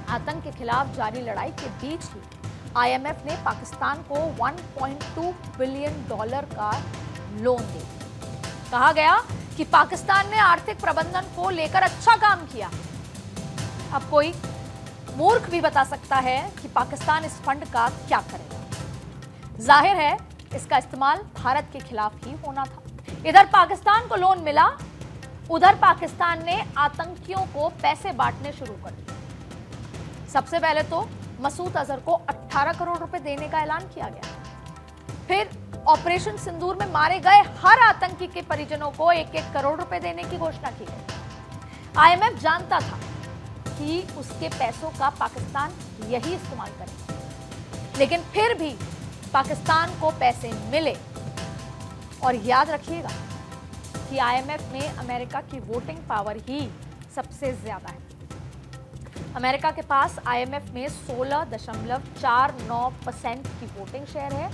आतंक के खिलाफ जारी लड़ाई के बीच ही आईएमएफ ने पाकिस्तान को $1.2 बिलियन का लोन दिया। कहा गया कि पाकिस्तान ने आर्थिक प्रबंधन को लेकर अच्छा काम किया। अब कोई मूर्ख भी बता सकता है कि पाकिस्तान इस फंड का क्या करेगा। जाहिर है इसका इस्तेमाल भारत के खिलाफ ही होना था। इधर पाकिस्तान को लोन मिला, उधर पाकिस्तान ने आतंकियों को पैसे बांटने शुरू कर दिए। सबसे पहले तो मसूद अजहर को 18 करोड़ रुपए देने का ऐलान किया गया। फिर ऑपरेशन सिंदूर में मारे गए हर आतंकी के परिजनों को 1-1 करोड़ रुपए देने की घोषणा की गई। आईएमएफ जानता था कि उसके पैसों का पाकिस्तान यही इस्तेमाल करेगा, लेकिन फिर भी पाकिस्तान को पैसे मिले। और याद रखिएगा कि आईएमएफ में अमेरिका की वोटिंग पावर ही सबसे ज्यादा है। अमेरिका के पास आईएमएफ में 16.49% की वोटिंग शेयर है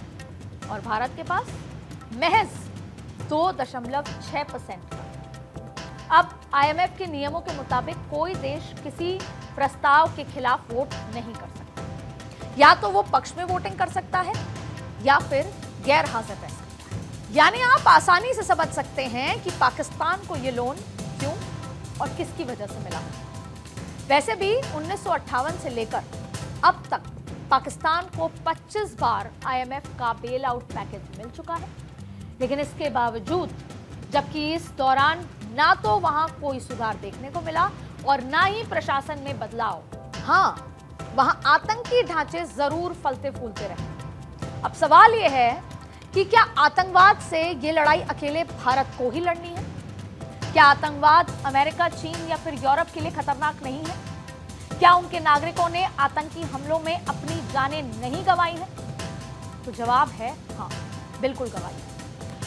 और भारत के पास महज 2.6%। अब आईएमएफ के नियमों के मुताबिक कोई देश किसी प्रस्ताव के खिलाफ वोट नहीं कर सकता। या तो वो पक्ष में वोटिंग कर सकता है या फिर गैर हाजिर रह सकता है। यानी आप आसानी से समझ सकते हैं कि पाकिस्तान को ये लोन क्यों और किसकी वजह से मिला। वैसे भी 1958 से लेकर अब तक पाकिस्तान को 25 बार आईएमएफ का बेल आउट पैकेज मिल चुका है, लेकिन इसके बावजूद, जबकि इस दौरान ना तो वहां कोई सुधार देखने को मिला और ना ही प्रशासन में बदलाव, हाँ वहां आतंकी ढांचे जरूर फलते फूलते रहे। अब सवाल यह है कि क्या आतंकवाद से ये लड़ाई अकेले भारत को ही लड़नी है? क्या आतंकवाद अमेरिका, चीन या फिर यूरोप के लिए खतरनाक नहीं है? क्या उनके नागरिकों ने आतंकी हमलों में अपनी जानें नहीं गंवाई हैं? तो जवाब है हाँ, बिल्कुल गंवाई है।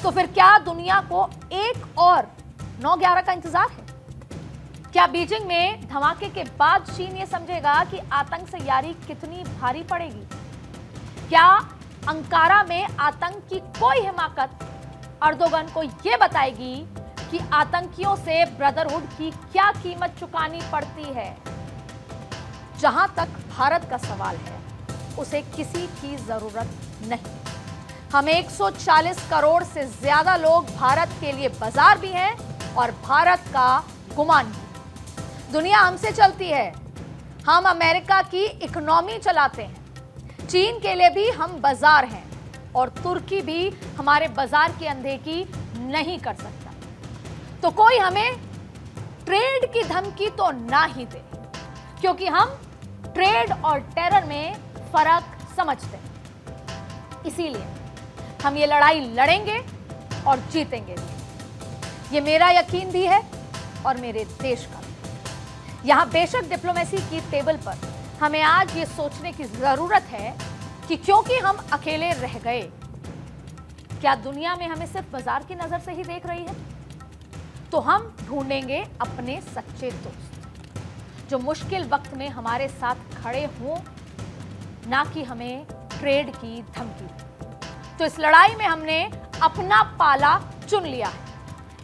तो फिर क्या दुनिया को एक और 9/11 का इंतजार है? क्या बीजिंग में धमाके के बाद चीन ये समझेगा कि आतंक से यारी कितनी भारी पड़ेगी? क्या अंकारा में आतंक की कोई हिमाकत अर्दोगन को यह बताएगी कि आतंकियों से ब्रदरहुड की क्या कीमत चुकानी पड़ती है? जहां तक भारत का सवाल है, उसे किसी की जरूरत नहीं। हम 140 करोड़ से ज्यादा लोग भारत के लिए बाजार भी हैं और भारत का गुमान भी। दुनिया हमसे चलती है, हम अमेरिका की इकोनॉमी चलाते हैं। चीन के लिए भी हम बाजार हैं और तुर्की भी हमारे बाजार की अनदेखी नहीं कर सकता। तो कोई हमें ट्रेड की धमकी तो ना ही दे, क्योंकि हम ट्रेड और टेरर में फर्क समझते हैं। इसीलिए हम ये लड़ाई लड़ेंगे और जीतेंगे भी। ये मेरा यकीन भी है और मेरे देश का भी। यहां बेशक डिप्लोमेसी की टेबल पर हमें आज ये सोचने की जरूरत है कि क्योंकि हम अकेले रह गए, क्या दुनिया में हमें सिर्फ बाजार की नजर से ही देख रही है? तो हम ढूंढेंगे अपने सच्चे दोस्त, जो मुश्किल वक्त में हमारे साथ खड़े हों, ना कि हमें ट्रेड की धमकी दें। तो इस लड़ाई में हमने अपना पाला चुन लिया है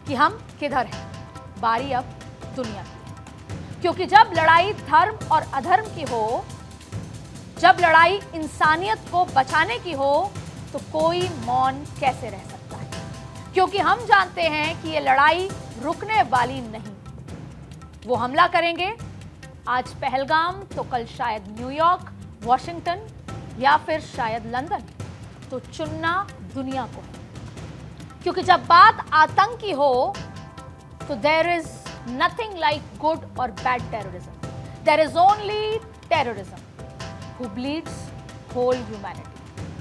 कि हम किधर हैं। बारी अब दुनिया की है, क्योंकि जब लड़ाई धर्म और अधर्म की हो, जब लड़ाई इंसानियत को बचाने की हो, तो कोई मौन कैसे रह सकता है? क्योंकि हम जानते हैं कि ये लड़ाई रुकने वाली नहीं। वो हमला करेंगे, आज पहलगाम तो कल शायद न्यूयॉर्क, वॉशिंगटन या फिर शायद लंदन। तो चुनना दुनिया को है, क्योंकि जब बात आतंक की हो तो there is nothing like good और bad terrorism. There is only terrorism who bleeds whole humanity.